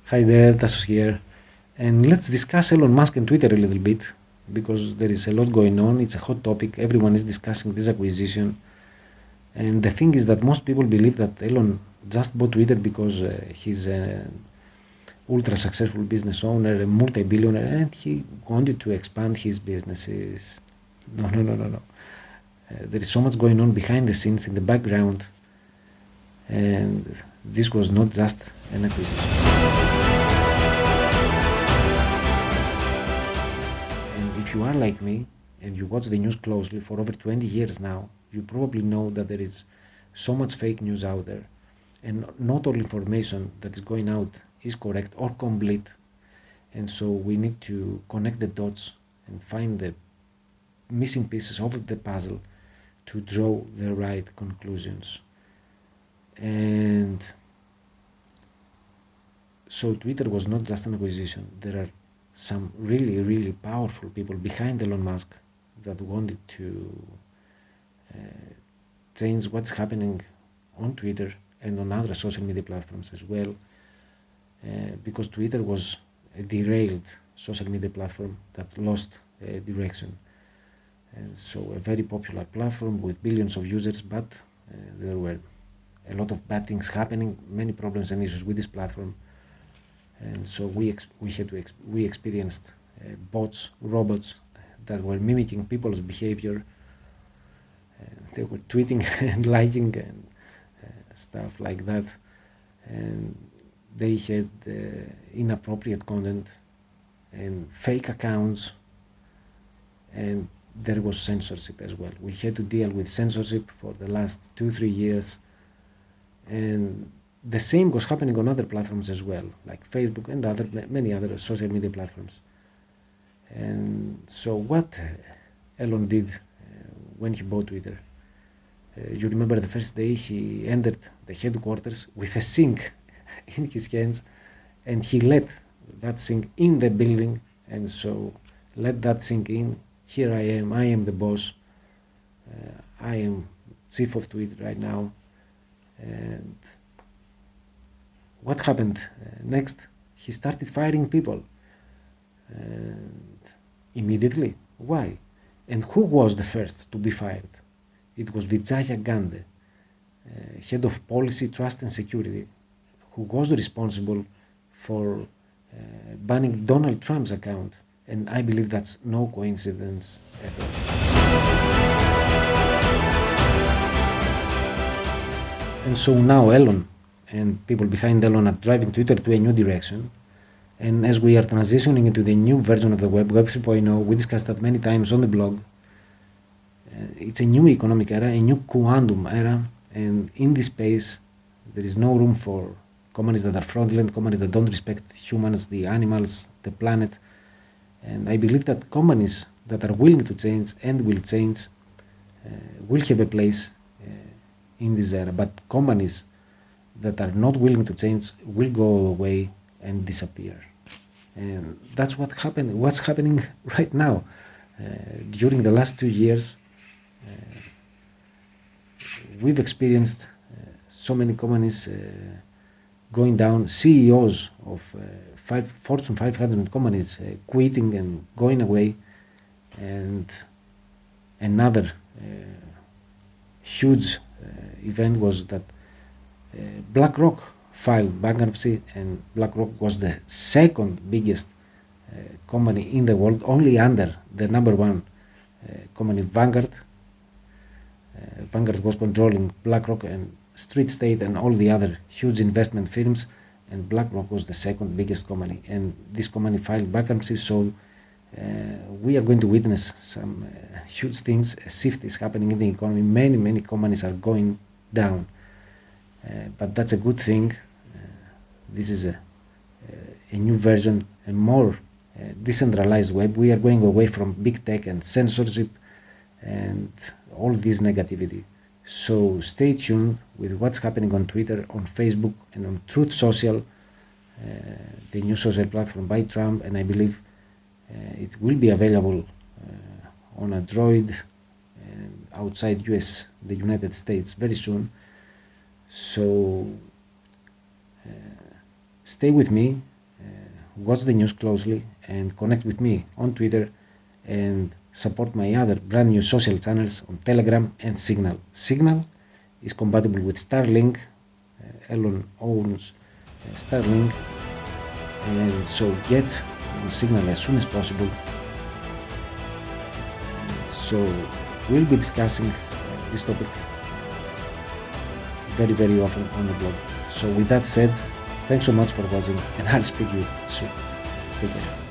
Hi there, Tassos here. And let's discuss Elon Musk and Twitter a little bit because there is a lot going on. It's a hot topic. Everyone is discussing this acquisition. And the thing is that most people believe that Elon just bought Twitter because he's an ultra successful business owner, a multi-billionaire, and he wanted to expand his businesses. No, no, no, no, no. There is so much going on behind the scenes in the background. And this was not just an acquisition. And if you are like me and you watch the news closely for over 20 years now, you probably know that there is so much fake news out there, and not all information that is going out is correct or complete. And so we need to connect the dots and find the missing pieces of the puzzle to draw the right conclusions. And so Twitter was not just an acquisition. There are some really, really powerful people behind Elon Musk that wanted to change what's happening on Twitter and on other social media platforms as well, because Twitter was a derailed social media platform that lost direction. And so a very popular platform with billions of users, but there were a lot of bad things happening, many problems and issues with this platform. And so we experienced bots, robots that were mimicking people's behavior. They were tweeting and liking and stuff like that. And they had inappropriate content and fake accounts, and there was censorship as well. We had to deal with censorship for the last 2-3 years, and the same was happening on other platforms as well, like Facebook and many other social media platforms. And so what Elon did when he bought Twitter, you remember the first day he entered the headquarters with a sink in his hands, and he let that sink in the building. And so let that sink in. Here I am the boss. I am chief of Twitter right now. And what happened next? He started firing people, and immediately. Why? And who was the first to be fired? It was Vijaya Gandhi, head of policy, trust and security, who was responsible for banning Donald Trump's account. And I believe that's no coincidence at all. And so now Elon and people behind Elon are driving Twitter to a new direction. And as we are transitioning into the new version of the web, Web 3.0, we discussed that many times on the blog. It's a new economic era, a new quantum era. And in this space, there is no room for companies that are fraudulent, companies that don't respect humans, the animals, the planet. And I believe that companies that are willing to change and will change will have a place in this era. But companies that are not willing to change will go away and disappear. And that's what's happening right now. During the last 2 years, we've experienced so many companies going down, CEOs of Fortune 500 companies quitting and going away. And another huge event was that BlackRock filed bankruptcy, and BlackRock was the second biggest company in the world, only under the number one company, Vanguard. Vanguard was controlling BlackRock and Street State and all the other huge investment firms, and BlackRock was the second biggest company. And this company filed bankruptcy, so we are going to witness some huge things. A shift is happening in the economy. Many companies are going down, but that's a good thing. This is a new version, a more decentralized web. We are going away from big tech and censorship and all this negativity. So stay tuned with what's happening on Twitter, on Facebook, and on Truth Social, the new social platform by Trump. And I believe it will be available on Android and outside US, the United States, very soon. So stay with me. watch the news closely and connect with me on Twitter and support my other brand new social channels on Telegram and Signal. Signal is compatible with Starlink. Elon owns Starlink, and so get on Signal as soon as possible. So we'll be discussing this topic very often on the blog. So with that said, thanks so much for watching, and I'll speak to you soon. Take care.